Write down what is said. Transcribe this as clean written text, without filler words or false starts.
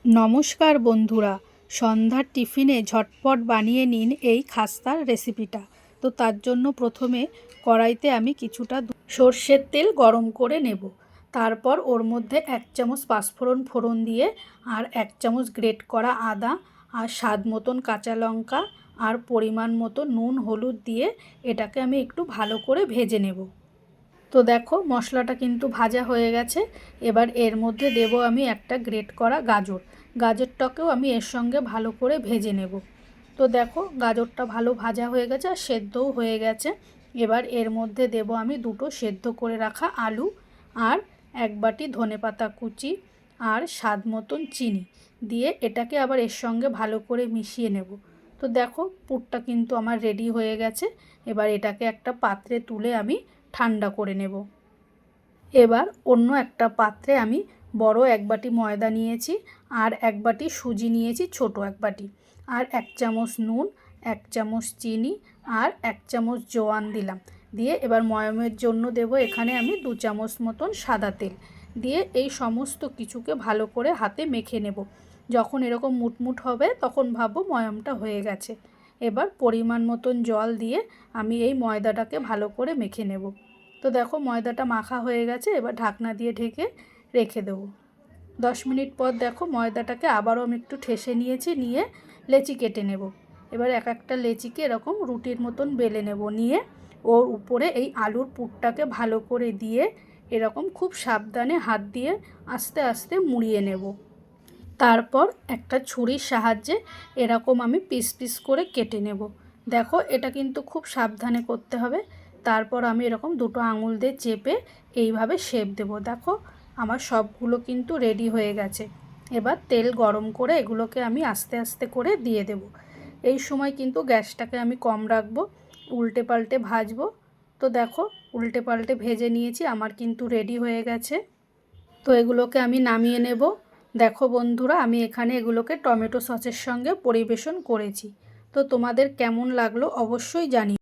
নমস্কার বন্ধুরা, সন্ধ্যার টিফিনে ঝটপট বানিয়ে নিন এই খাস্তার রেসিপিটা। তো তার জন্য প্রথমে কড়াইতে আমি কিছুটা সর্ষের তেল গরম করে নেব। তারপর ওর মধ্যে 1 চামচ পাঁচফোড়ন ফোড়ন দিয়ে আর 1 চামচ গ্রেট করা আদা আর স্বাদ মতন কাঁচা লঙ্কা আর পরিমাণ মতো নুন হলুদ দিয়ে এটাকে আমি একটু ভালো করে ভেজে নেব। তো দেখো মশলাটা কিন্তু ভাজা হয়ে গেছে। এবার এর মধ্যে দেব আমি একটা গ্রেট করা গাজরটাকেও আমি এর সঙ্গে ভালো করে ভেজে নেব। তো দেখো গাজরটা ভালো ভাজা হয়ে গেছে আর সেদ্ধও হয়ে গেছে। এবার এর মধ্যে দেব আমি দুটো সেদ্ধ করে রাখা আলু আর 1 বাটি ধনেপাতা কুচি আর স্বাদ মতন চিনি দিয়ে এটাকে আবার এর সঙ্গে ভালো করে মিশিয়ে নেব। তো দেখো পুরটা কিন্তু আমার রেডি হয়ে গেছে। এবার এটাকে একটা পাত্রে তুলে আমি ঠান্ডা করে নেব। এবার অন্য একটা পাত্রে আমি বড় 1 বাটি ময়দা নিয়েছি আর 1 বাটি সুজি নিয়েছি, ছোট 1 বাটি, আর 1 চামচ নুন, 1 চামচ চিনি আর 1 চামচ জোয়ান দিলাম। দিয়ে এবার ময়ামের জন্য দেব এখানে আমি 2 চামচ মতন সাদা তেল দিয়ে এই সমস্ত কিছুকে ভালো করে হাতে মেখে নেব। যখন এরকম মুটমুট হবে তখন ভাববো ময়ামটা হয়ে গেছে। এবার পরিমাণ মতন জল দিয়ে আমি এই ময়দাটাকে ভালো করে মেখে নেব। তো দেখো ময়দাটা মাখা হয়ে গেছে। এবার ঢাকনা দিয়ে ঢেকে রেখে দেবো। 10 মিনিট পর দেখো ময়দাটাকে আবারও আমি একটু ঠেসে নিয়েছি, নিয়ে লেচি কেটে নেব। এবার এক একটা লেচিকে এরকম রুটির মতন বেলে নেব, নিয়ে ওর উপরে এই আলুর পুরটাকে ভালো করে দিয়ে এরকম খুব সাবধানে হাত দিয়ে আস্তে আস্তে মুড়িয়ে নেব। তারপর একটা ছুরির সাহায্যে এরকম আমি পিস পিস করে কেটে নেব। দেখো এটা কিন্তু খুব সাবধানে করতে হবে। তারপর আমি এরকম দুটো আঙুল দিয়ে চেপে এইভাবে শেপ দেব। দেখো আমার সবগুলো কিন্তু রেডি হয়ে গেছে। এবার তেল গরম করে এগুলোকে আমি আস্তে আস্তে করে দিয়ে দেব। এই সময় কিন্তু গ্যাসটাকে আমি কম রাখবো, উল্টে পাল্টে ভাজবো। তো দেখো উল্টে পাল্টে ভেজে নিয়েছি, আমার কিন্তু রেডি হয়ে গেছে। তো এগুলোকে আমি নামিয়ে নেব। দেখো বন্ধুরা, আমি এখানে এগুলোকে টমেটো সসের সঙ্গে পরিবেশন করেছি। তো তোমাদের কেমন লাগলো অবশ্যই জানিও।